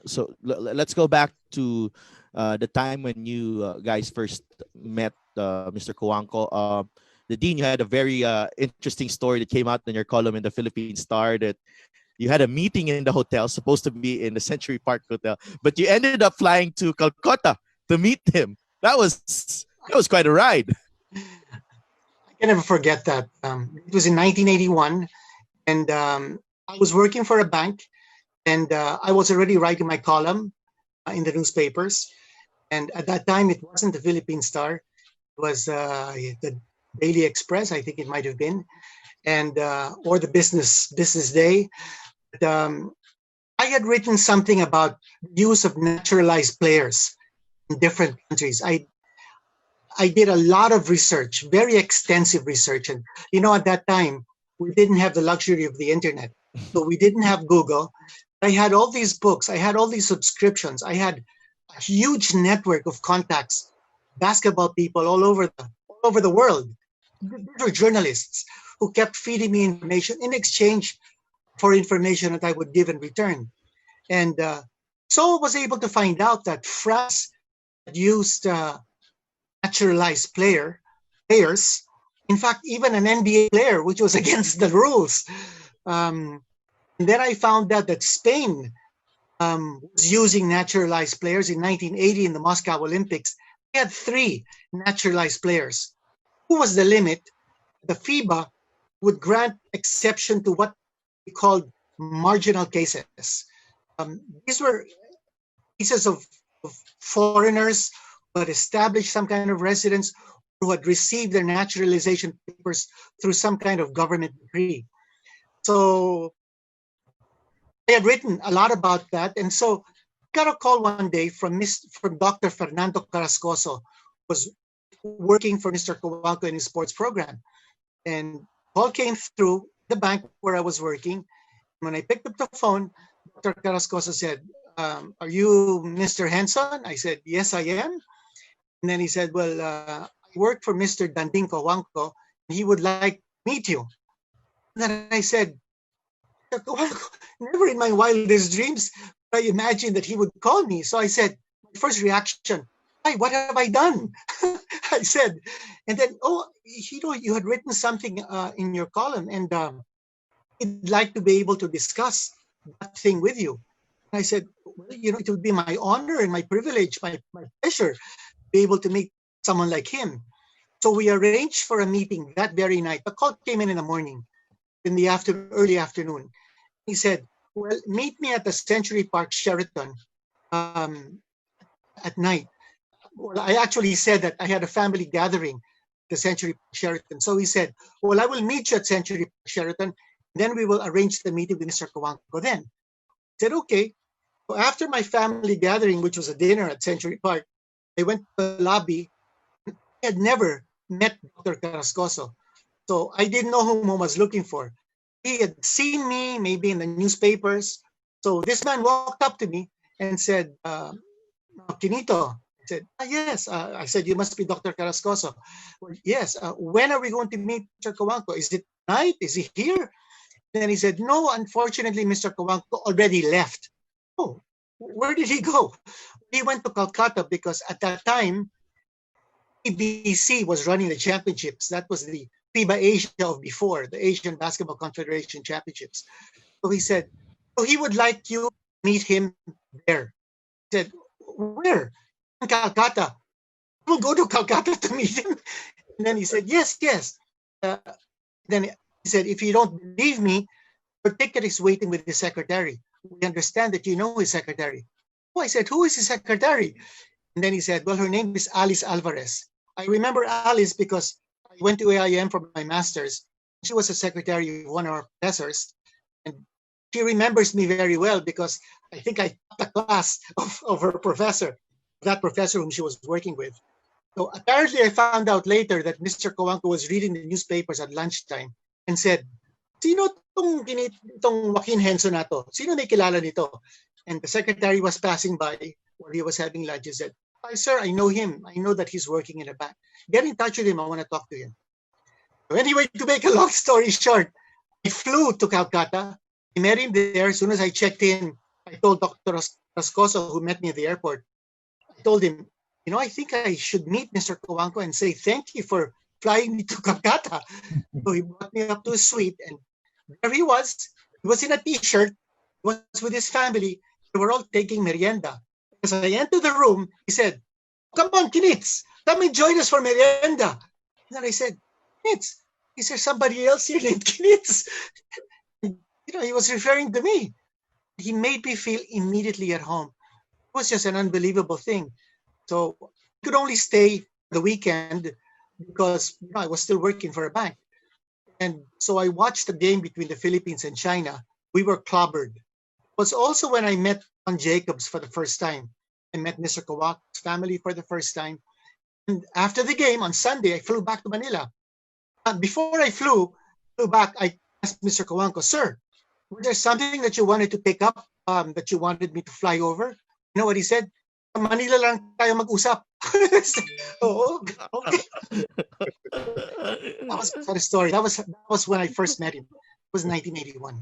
So let's go back to the time when you guys first met Mr. Cojuangco. The Dean, you had a very interesting story that came out in your column in the Philippine Star that you had a meeting in the hotel, supposed to be in the Century Park Hotel, but you ended up flying to Calcutta to meet him. That was quite a ride. I can never forget that. It was in 1981, and I was working for a bank, and I was already writing my column in the newspapers. And at that time, it wasn't the Philippine Star; it was the Daily Express, I think it might have been, and or the Business Day. But, I had written something about use of naturalized players in different countries. I did a lot of research, very extensive research. And, at that time, we didn't have the luxury of the internet. So we didn't have Google. I had all these books. I had all these subscriptions. I had a huge network of contacts, basketball people all over the world. These were journalists who kept feeding me information in exchange for information that I would give in return. And so I was able to find out that France had used naturalized players. In fact, even an NBA player, which was against the rules. And then I found out that Spain was using naturalized players in 1980 in the Moscow Olympics. They had 3 naturalized players. Who was the limit? The FIBA would grant exception to what we called marginal cases. These were cases of foreigners who had established some kind of residence, who had received their naturalization papers through some kind of government decree. So I had written a lot about that, and so got a call one day from Dr. Fernando Carrascoso, who was working for Mr. Cojuangco in his sports program. And call came through the bank where I was working. When I picked up the phone, Dr. Carrascoso said, "Are you Mr. Henson?" I said, "Yes, I am." And then he said, "Well, I work for Mr. Danding Cojuangco, and he would like to meet you." And then I said, never in my wildest dreams I imagined that he would call me. So I said, my first reaction, "Hi, what have I done?" I said, and then, "Oh, you had written something in your column, and I'd like to be able to discuss that thing with you." And I said, "Well, it would be my honor and my privilege, my pleasure, to be able to meet someone like him." So we arranged for a meeting that very night. The call came in the morning, in the early afternoon. He said, "Well, meet me at the Century Park Sheraton at night." Well, I actually said that I had a family gathering at the Century Park Sheraton. So he said, "Well, I will meet you at Century Park Sheraton. Then we will arrange the meeting with Mr. Cojuangco then." I said, "Okay." So after my family gathering, which was a dinner at Century Park, I went to the lobby. I had never met Dr. Carrascoso. So I didn't know whom I was looking for. He had seen me maybe in the newspapers. So this man walked up to me and said, "Quinito." I said, "Yes." I said, "You must be Dr. Carrascoso." "Well, yes. When are we going to meet Mr. Cojuangco? Is it tonight? Is he here?" Then he said, "No, unfortunately, Mr. Cojuangco already left." "Oh, where did he go?" "He went to Calcutta because at that time, ABC was running the championships. That was the FIBA Asia of before, the Asian Basketball Confederation Championships." So he said, "So he would like you to meet him there." I said, "Where?" "In Calcutta." "We'll go to Calcutta to meet him." And then he said, "Yes, yes." Then he said, "If you don't believe me, your ticket is waiting with his secretary. We understand that you know his secretary." Oh, I said, "Who is his secretary?" And then he said, "Well, her name is Alice Alvarez." I remember Alice because I went to AIM for my master's. She was a secretary of one of our professors. And she remembers me very well because I think I taught the class of her professor, that professor whom she was working with. So apparently I found out later that Mr. Cojuangco was reading the newspapers at lunchtime and said, "Sino itong Joaquin Henson na to? Sino may kilala nito?" And the secretary was passing by while he was having lunch and said, "Hi, sir, I know him. I know that he's working in a bank. Get in touch with him. I want to talk to him." So anyway, to make a long story short, I flew to Calcutta. I met him there. As soon as I checked in, I told Dr. Rascoso, who met me at the airport, I told him, I think I should meet Mr. Cojuangco and say thank you for flying me to Kolkata. So he brought me up to his suite, and there he was. He was in a t-shirt. He was with his family. They were all taking merienda. As I entered the room, he said, "Come on, Kinitz, come and join us for merienda." And then I said, "Kinitz, is there somebody else here named Kinitz?" He was referring to me. He made me feel immediately at home. It was just an unbelievable thing. So I could only stay the weekend because I was still working for a bank. And so I watched the game between the Philippines and China. We were clobbered. It was also when I met John Jacobs for the first time. I met Mr. Cojuangco's family for the first time. And after the game on Sunday, I flew back to Manila. Before I flew back, I asked Mr. Cojuangco, "Sir, was there something that you wanted to pick up, that you wanted me to fly over?" You know what he said? "Manila lang tayo mag-usap." Oh, okay. That was the story. That was when I first met him. It was 1981.